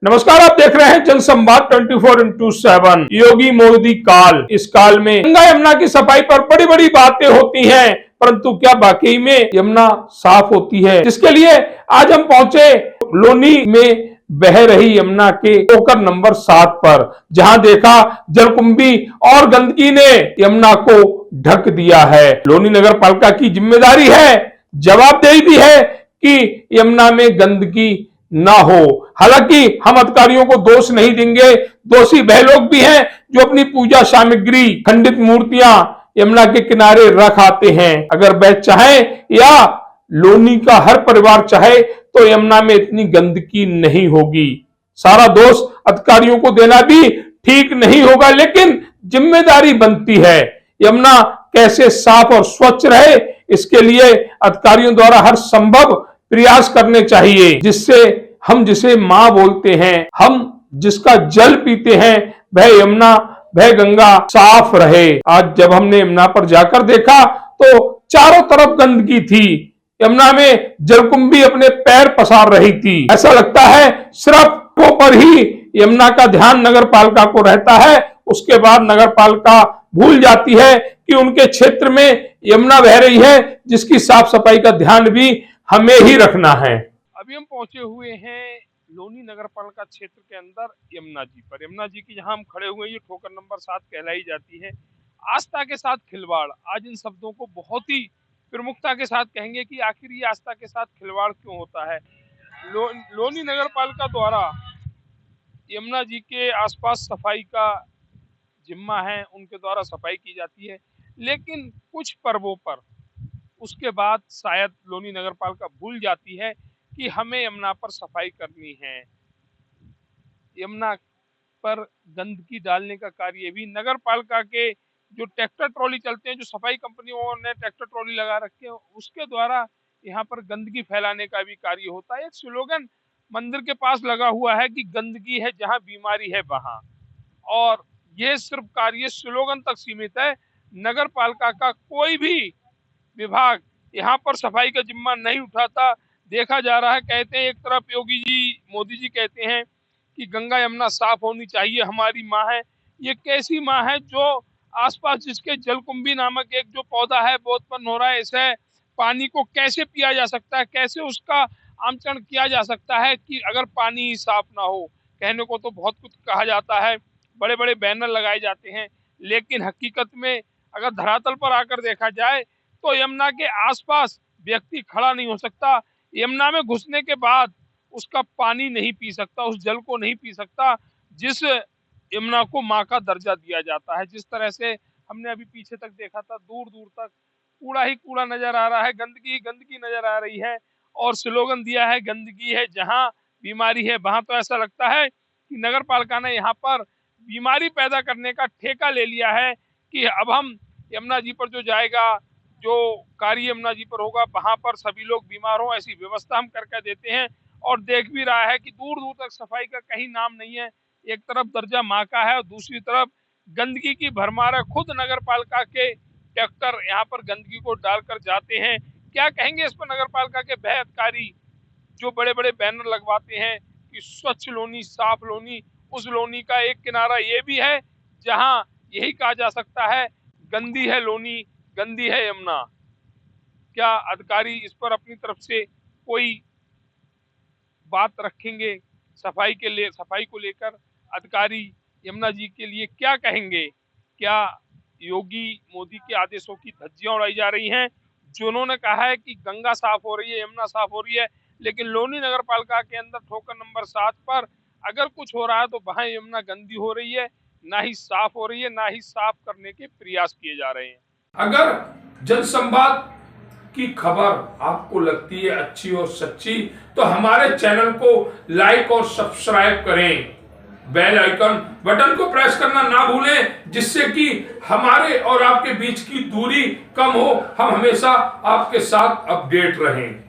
नमस्कार, आप देख रहे हैं जनसंवाद 24x7। योगी मोदी काल। इस काल में गंगा यमुना की सफाई पर बड़ी बड़ी बातें होती हैं, परंतु क्या वाकई में यमुना साफ होती है? जिसके लिए आज हम पहुंचे लोनी में बह रही यमुना के टोकर नंबर 7 पर, जहां देखा जलकुंभी और गंदगी ने यमुना को ढक दिया है। लोनी नगर पालिका की जिम्मेदारी है, जवाबदेही भी है कि यमुना में गंदगी ना हो। हालांकि हम अधिकारियों को दोष नहीं देंगे, दोषी वह लोग भी हैं जो अपनी पूजा सामग्री, खंडित मूर्तियां यमुना के किनारे रख आते हैं। अगर वह चाहे या लोनी का हर परिवार चाहे तो यमुना में इतनी गंदगी नहीं होगी। सारा दोष अधिकारियों को देना भी ठीक नहीं होगा, लेकिन जिम्मेदारी बनती है यमुना कैसे साफ और स्वच्छ रहे, इसके लिए अधिकारियों द्वारा हर संभव प्रयास करने चाहिए, जिससे हम जिसे मां बोलते हैं, हम जिसका जल पीते हैं, वह यमुना, वह गंगा साफ रहे। आज जब हमने यमुना पर जाकर देखा तो चारों तरफ गंदगी थी। यमुना में जलकुंभी अपने पैर पसार रही थी। ऐसा लगता है सिर्फ पर ही यमुना का ध्यान नगर पालिका को रहता है, उसके बाद नगर पालिका भूल जाती है कि उनके क्षेत्र में यमुना बह रही है, जिसकी साफ सफाई का ध्यान भी हमें ही रखना है। अभी हम पहुंचे हुए हैं लोनी नगर पालिका क्षेत्र के अंदर यमुना जी पर। यमुना जी की जहां हम खड़े हुए हैं, ये ठोकर नंबर 7 कहलाई जाती है। आस्था के साथ खिलवाड़, आज इन शब्दों को बहुत ही प्रमुखता के साथ कहेंगे कि आखिर ये आस्था के साथ खिलवाड़ क्यों होता है। लोनी नगर पालिका द्वारा यमुना जी के आसपास सफाई का जिम्मा है, उनके द्वारा सफाई की जाती है, लेकिन कुछ पर्वों पर उसके बाद शायद लोनी नगर पालिका भूल जाती है कि हमें यमुना पर सफाई करनी है। यमुना पर गंदगी डालने का कार्य भी नगर पालिका के जो ट्रैक्टर ट्रॉली चलते हैं, जो सफाई कंपनियों ने ट्रैक्टर ट्रॉली लगा रखे हैं, उसके द्वारा यहाँ पर गंदगी फैलाने का भी कार्य होता है। एक स्लोगन मंदिर के पास लगा हुआ है कि गंदगी है जहाँ बीमारी है वहां, और ये सिर्फ कार्य स्लोगन तक सीमित है। नगर पालिका का कोई भी विभाग यहाँ पर सफाई का जिम्मा नहीं उठाता देखा जा रहा है। कहते हैं एक तरफ योगी जी, मोदी जी कहते हैं कि गंगा यमुना साफ होनी चाहिए, हमारी माँ है। ये कैसी माँ है जो आसपास जिसके जलकुंभी नामक एक जो पौधा है वो उत्पन्न हो रहा है, इसे पानी को कैसे पिया जा सकता है, कैसे उसका आमचरण किया जा सकता है कि अगर पानी ही साफ ना हो। कहने को तो बहुत कुछ कहा जाता है, बड़े बड़े बैनर लगाए जाते हैं, लेकिन हकीकत में अगर धरातल पर आकर देखा जाए तो यमुना के आसपास व्यक्ति खड़ा नहीं हो सकता। यमुना में घुसने के बाद उसका पानी नहीं पी सकता, उस जल को नहीं पी सकता जिस यमुना को माँ का दर्जा दिया जाता है। जिस तरह से हमने अभी पीछे तक देखा था, दूर दूर तक कूड़ा ही कूड़ा नजर आ रहा है, गंदगी गंदगी नजर आ रही है, और स्लोगन दिया है गंदगी है जहाँ बीमारी है वहां। तो ऐसा लगता है कि नगर पालिका ने यहाँ पर बीमारी पैदा करने का ठेका ले लिया है कि अब हम यमुना जी पर जो जाएगा, जो कार्य यमुना जी पर होगा, वहां पर सभी लोग बीमार हो, ऐसी व्यवस्था हम करके देते हैं। और देख भी रहा है कि दूर दूर तक सफाई का कहीं नाम नहीं है। एक तरफ दर्जा माँ का है और दूसरी तरफ गंदगी की भरमार है। खुद नगर पालिका के ट्रैक्टर यहाँ पर गंदगी को डालकर जाते हैं। क्या कहेंगे इस पर नगर पालिका के वह अधिकारी जो बड़े बड़े बैनर लगवाते हैं कि स्वच्छ लोनी, साफ लोनी। उस लोनी का एक किनारा ये भी है जहां यही कहा जा सकता है गंदी है लोनी, गंदी है यमुना। क्या अधिकारी इस पर अपनी तरफ से कोई बात रखेंगे? सफाई के लिए, सफाई को लेकर अधिकारी यमुना जी के लिए क्या कहेंगे? क्या योगी मोदी के आदेशों की धज्जियां उड़ाई जा रही हैं? जिन्होंने कहा है कि गंगा साफ हो रही है, यमुना साफ हो रही है, लेकिन लोनी नगर पालिका के अंदर ठोकर नंबर 7 पर अगर कुछ हो रहा है तो वहां यमुना गंदी हो रही है, ना ही साफ हो रही है, ना ही साफ करने के प्रयास किए जा रहे हैं। अगर जनसंवाद की खबर आपको लगती है अच्छी और सच्ची, तो हमारे चैनल को लाइक और सब्सक्राइब करें। बेल आइकन बटन को प्रेस करना ना भूलें, जिससे कि हमारे और आपके बीच की दूरी कम हो, हम हमेशा आपके साथ अपडेट रहें।